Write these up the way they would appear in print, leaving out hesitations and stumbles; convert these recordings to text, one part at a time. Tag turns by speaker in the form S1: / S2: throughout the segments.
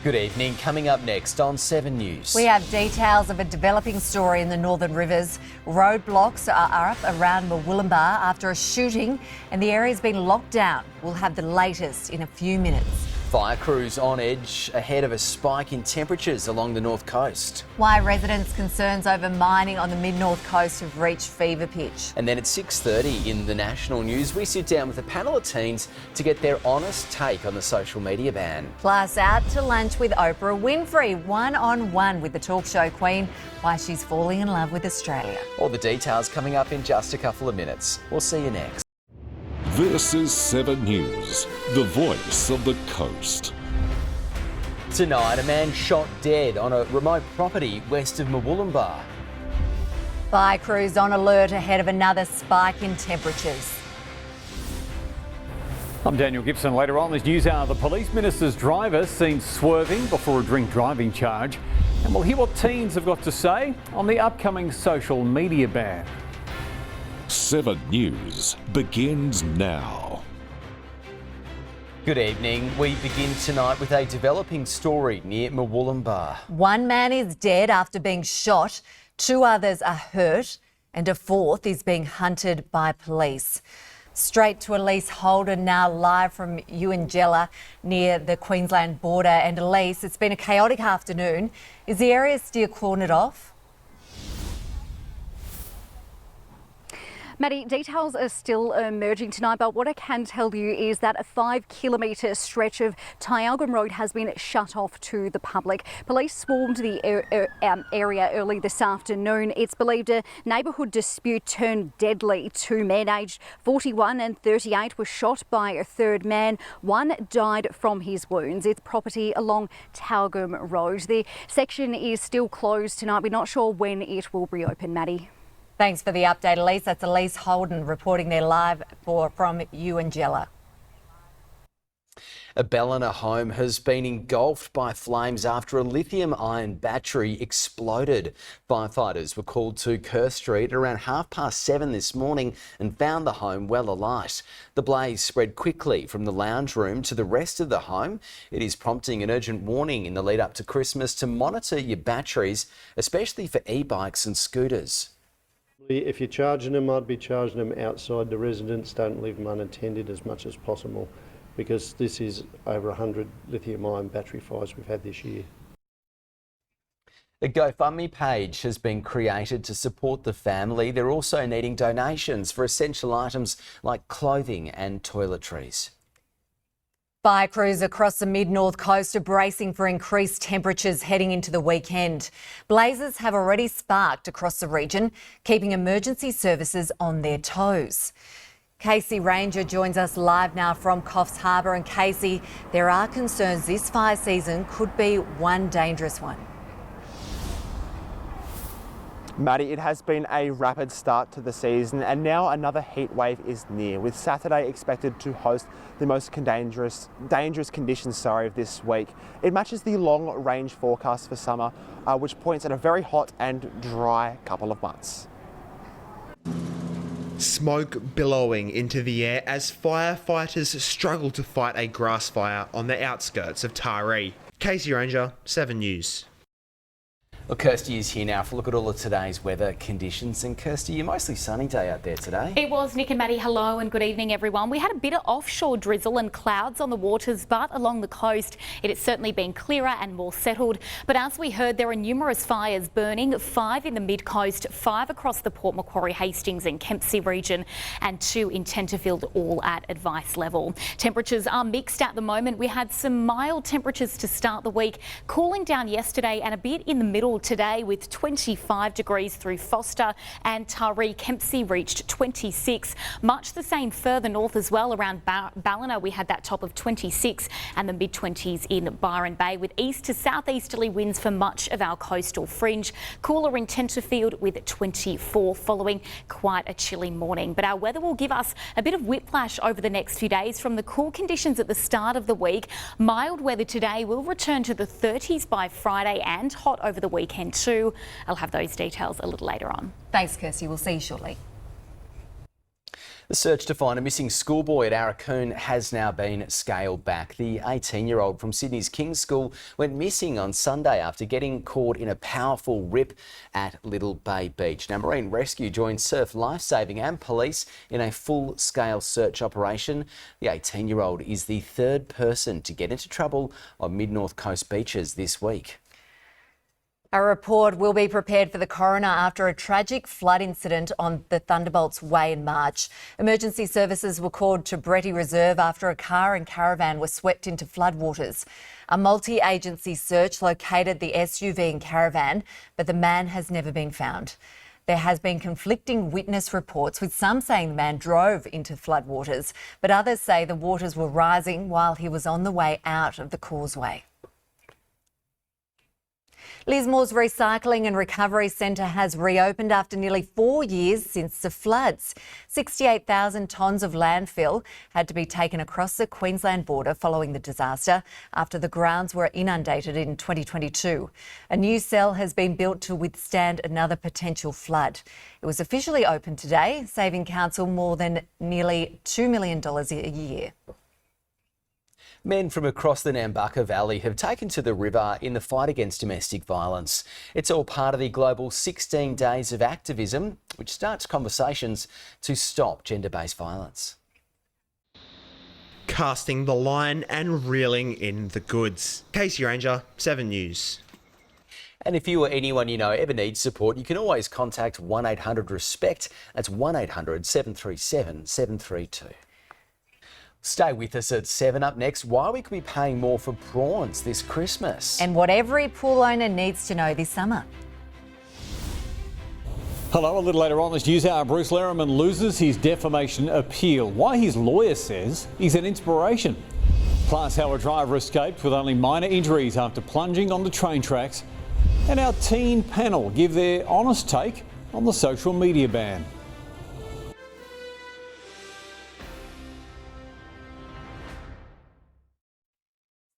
S1: Good evening. Coming up next on 7 News.
S2: We have details of a developing story in the Northern Rivers. Roadblocks are up around Murwillumbah after a shooting and the area's been locked down. We'll have the latest in a few minutes.
S1: Fire crews on edge ahead of a spike in temperatures along the north coast.
S2: Why residents' concerns over mining on the mid-north coast have reached fever pitch.
S1: And then at 6:30 in the national news, we sit down with a panel of teens to get their honest take on the social media ban.
S2: Plus, out to lunch with Oprah Winfrey, one-on-one with the talk show queen, why she's falling in love with Australia.
S1: All the details coming up in just a couple of minutes. We'll see you next.
S3: This is 7 News, the voice of the coast.
S1: Tonight, a man shot dead on a remote property west of Murwillumbah.
S2: Fire crews on alert ahead of another spike in temperatures.
S4: I'm Daniel Gibson. Later on this news hour, the police minister's driver seen swerving before a drink driving charge. And we'll hear what teens have got to say on the upcoming social media ban.
S3: 7 News begins now.
S1: Good evening. We begin tonight with a developing story near Murwillumbah.
S2: One man is dead after being shot, 2 others are hurt, and a 4th is being hunted by police. Straight to Elise Holden now live from Uwangella near the Queensland border. And Elise, it's been a chaotic afternoon. Is the area still cornered off?
S5: Maddie, details are still emerging tonight, but what I can tell you is that a 5-kilometre stretch of Tyalgum Road has been shut off to the public. Police swarmed the area early this afternoon. It's believed a neighbourhood dispute turned deadly. 2 men aged 41 and 38 were shot by a third man. 1 died from his wounds. It's property along Tyalgum Road. The section is still closed tonight. We're not sure when it will reopen, Maddie.
S2: Thanks for the update, Elise. That's Elise Holden reporting there live from Uwangella.
S1: A Ballina home has been engulfed by flames after a lithium-ion battery exploded. Firefighters were called to Kirstie at around 7:30 this morning and found the home well alight. The blaze spread quickly from the lounge room to the rest of the home. It is prompting an urgent warning in the lead up to Christmas to monitor your batteries, especially for e-bikes and scooters.
S6: If you're charging them, I'd be charging them outside the residence. Don't leave them unattended as much as possible, because this is over 100 lithium-ion battery fires we've had this year.
S1: A GoFundMe page has been created to support the family. They're also needing donations for essential items like clothing and toiletries.
S2: Fire crews across the mid-north coast are bracing for increased temperatures heading into the weekend. Blazes have already sparked across the region, keeping emergency services on their toes. Casey Ranger joins us live now from Coffs Harbour. And Casey, there are concerns this fire season could be one dangerous one.
S7: Maddie, it has been a rapid start to the season and now another heat wave is near, with Saturday expected to host the most dangerous conditions of this week. It matches the long-range forecast for summer, which points at a very hot and dry couple of months.
S8: Smoke billowing into the air as firefighters struggle to fight a grass fire on the outskirts of Taree. Casey Ranger, 7 News.
S1: Well, Kirstie is here now for a look at all of today's weather conditions. And Kirstie, a mostly sunny day out there today.
S9: It was, Nick and Maddie. Hello and good evening, everyone. We had a bit of offshore drizzle and clouds on the waters, but along the coast, it has certainly been clearer and more settled. But as we heard, there are numerous fires burning, 5 in the mid-coast, 5 across the Port Macquarie, Hastings and Kempsey region, and 2 in Tenterfield, all at advice level. Temperatures are mixed at the moment. We had some mild temperatures to start the week, cooling down yesterday and a bit in the middle today, with 25 degrees through Foster and Taree. Kempsey reached 26. Much the same further north as well. Around Ballina we had that top of 26 and the mid-20s in Byron Bay, with east to southeasterly winds for much of our coastal fringe. Cooler in Tenterfield with 24, following quite a chilly morning. But our weather will give us a bit of whiplash over the next few days from the cool conditions at the start of the week. Mild weather today will return to the 30s by Friday and hot over the weekend too. I'll have those details a little later on.
S2: Thanks, Kirstie. We'll see you shortly.
S1: The search to find a missing schoolboy at Arakoon has now been scaled back. The 18-year-old from Sydney's King's School went missing on Sunday after getting caught in a powerful rip at Little Bay Beach. Now, Marine Rescue joined Surf Lifesaving and police in a full-scale search operation. The 18-year-old is the third person to get into trouble on mid-north coast beaches this week.
S2: A report will be prepared for the coroner after a tragic flood incident on the Thunderbolts Way in March. Emergency services were called to Bretty Reserve after a car and caravan were swept into floodwaters. A multi-agency search located the SUV and caravan, but the man has never been found. There has been conflicting witness reports, with some saying the man drove into floodwaters, but others say the waters were rising while he was on the way out of the causeway. Lismore's Recycling and Recovery Centre has reopened after nearly 4 years since the floods. 68,000 tonnes of landfill had to be taken across the Queensland border following the disaster after the grounds were inundated in 2022. A new cell has been built to withstand another potential flood. It was officially opened today, saving council more than nearly $2 million a year.
S1: Men from across the Nambucca Valley have taken to the river in the fight against domestic violence. It's all part of the global 16 days of activism, which starts conversations to stop gender-based violence.
S8: Casting the line and reeling in the goods. Casey Ranger, 7 News.
S1: And if you or anyone you know ever needs support, you can always contact 1-800-RESPECT. That's 1-800-737-732. Stay with us at 7. Up next, why we could be paying more for prawns this Christmas.
S2: And what every pool owner needs to know this summer.
S4: Hello, a little later on this news hour, Bruce Lerman loses his defamation appeal. Why his lawyer says he's an inspiration. Plus, how a driver escaped with only minor injuries after plunging on the train tracks. And our teen panel give their honest take on the social media ban.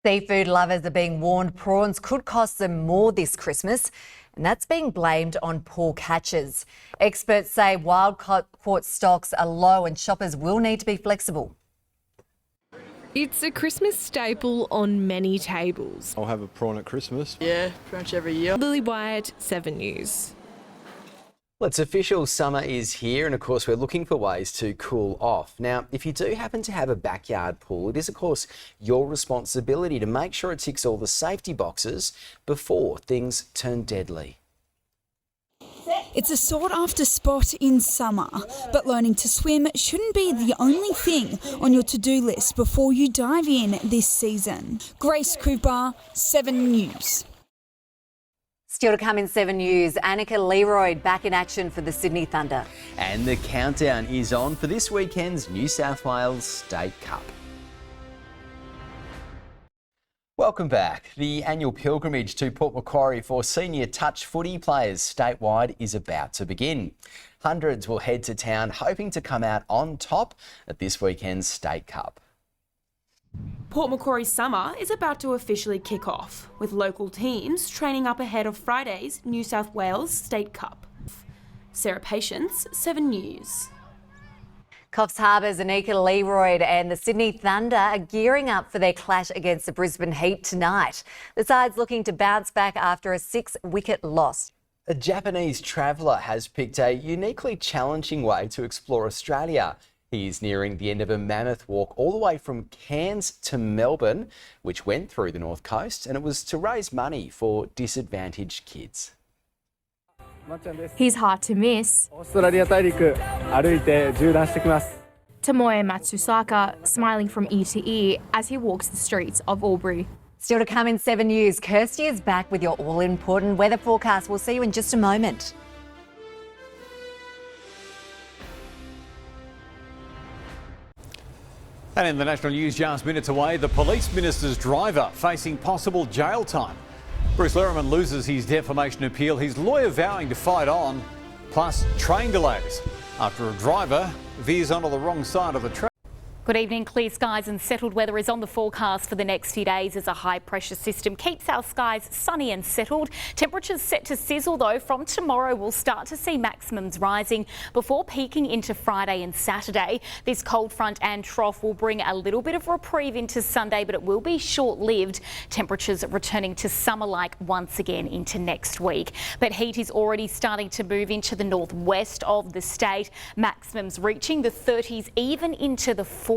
S2: Seafood lovers are being warned prawns could cost them more this Christmas, and that's being blamed on poor catches. Experts say wild caught stocks are low and shoppers will need to be flexible.
S10: It's a Christmas staple on many tables.
S11: I'll have a prawn at Christmas.
S12: Yeah, pretty much every year.
S10: Lily Wyatt, 7 News.
S1: Well, it's official, summer is here, and of course we're looking for ways to cool off. Now, if you do happen to have a backyard pool, it is of course your responsibility to make sure it ticks all the safety boxes before things turn deadly.
S13: It's a sought-after spot in summer, but learning to swim shouldn't be the only thing on your to-do list before you dive in this season. Grace Cooper, 7 News.
S2: Still to come in 7 News, Annika Leroyd back in action for the Sydney Thunder.
S1: And the countdown is on for this weekend's New South Wales State Cup. Welcome back. The annual pilgrimage to Port Macquarie for senior touch footy players statewide is about to begin. Hundreds will head to town hoping to come out on top at this weekend's State Cup.
S14: Port Macquarie summer is about to officially kick off, with local teams training up ahead of Friday's New South Wales State Cup. Sarah Patience, 7 News.
S2: Coffs Harbour's Annika Leroyd and the Sydney Thunder are gearing up for their clash against the Brisbane Heat tonight. The side's looking to bounce back after a 6-wicket loss.
S1: A Japanese traveller has picked a uniquely challenging way to explore Australia. He is nearing the end of a mammoth walk all the way from Cairns to Melbourne, which went through the North Coast, and it was to raise money for disadvantaged kids.
S15: He's hard to miss. Tomoe Matsusaka smiling from ear to ear as he walks the streets of Albury.
S2: Still to come in 7 News, Kirstie is back with your all-important weather forecast. We'll see you in just a moment.
S4: And in the national news just minutes away, the police minister's driver facing possible jail time. Bruce Lerman loses his defamation appeal, his lawyer vowing to fight on, plus train delays after a driver veers onto the wrong side of the track.
S9: Good evening. Clear skies and settled weather is on the forecast for the next few days as a high pressure system keeps our skies sunny and settled. Temperatures set to sizzle though. From tomorrow we'll start to see maximums rising before peaking into Friday and Saturday. This cold front and trough will bring a little bit of reprieve into Sunday, but it will be short-lived. Temperatures returning to summer-like once again into next week. But heat is already starting to move into the northwest of the state. Maximums reaching the 30s, even into the 40s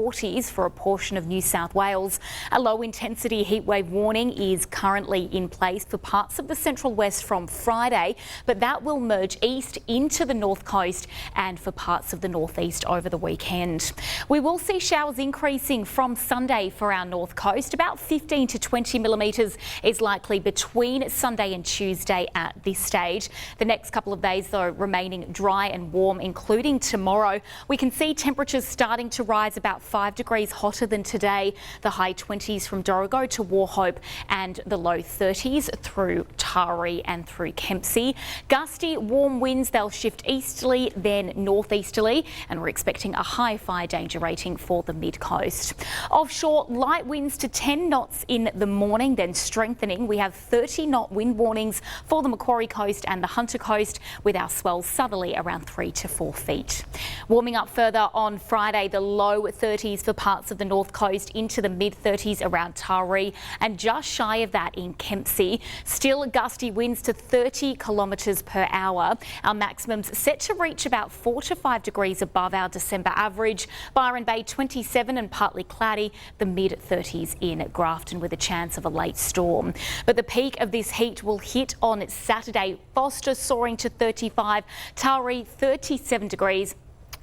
S9: for a portion of New South Wales. A low-intensity heatwave warning is currently in place for parts of the central west from Friday, but that will merge east into the north coast and for parts of the northeast over the weekend. We will see showers increasing from Sunday for our north coast. About 15 to 20 millimetres is likely between Sunday and Tuesday at this stage. The next couple of days, though, remaining dry and warm, including tomorrow. We can see temperatures starting to rise about 5 degrees hotter than today. The high 20s from Dorrigo to Wauchope and the low 30s through Taree and through Kempsey. Gusty warm winds, they'll shift easterly then northeasterly, and we're expecting a high fire danger rating for the mid-coast. Offshore, light winds to 10 knots in the morning, then strengthening. We have 30-knot wind warnings for the Macquarie coast and the Hunter coast, with our swells southerly around 3 to 4 feet. Warming up further on Friday, the low 30s for parts of the north coast into the mid-30s around Taree and just shy of that in Kempsey. Still gusty winds to 30 kilometres per hour. Our maximums set to reach about 4 to 5 degrees above our December average. Byron Bay 27 and partly cloudy, the mid-30s in Grafton with a chance of a late storm. But the peak of this heat will hit on Saturday. Foster soaring to 35, Taree 37 degrees.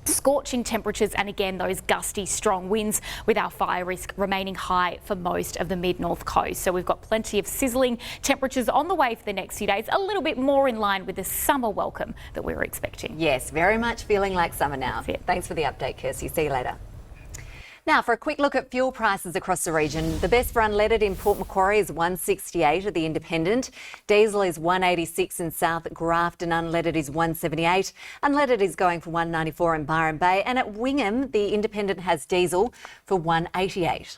S9: Scorching temperatures and again those gusty strong winds, with our fire risk remaining high for most of the mid-north coast. So we've got plenty of sizzling temperatures on the way for the next few days, a little bit more in line with the summer welcome that we were expecting.
S2: Yes, very much feeling like summer now. Thanks for the update, Kirstie. See you later. Now, for a quick look at fuel prices across the region, the best for unleaded in Port Macquarie is $1.68 at the Independent. Diesel is $1.86 in South Grafton. Unleaded is $1.78. Unleaded is going for $1.94 in Byron Bay. And at Wingham, the Independent has diesel for $1.88.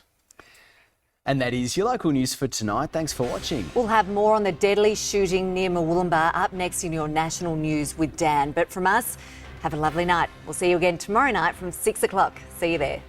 S1: And that is your local news for tonight. Thanks for watching.
S2: We'll have more on the deadly shooting near Murwillumbah up next in your national news with Dan. But from us, have a lovely night. We'll see you again tomorrow night from 6 o'clock. See you there.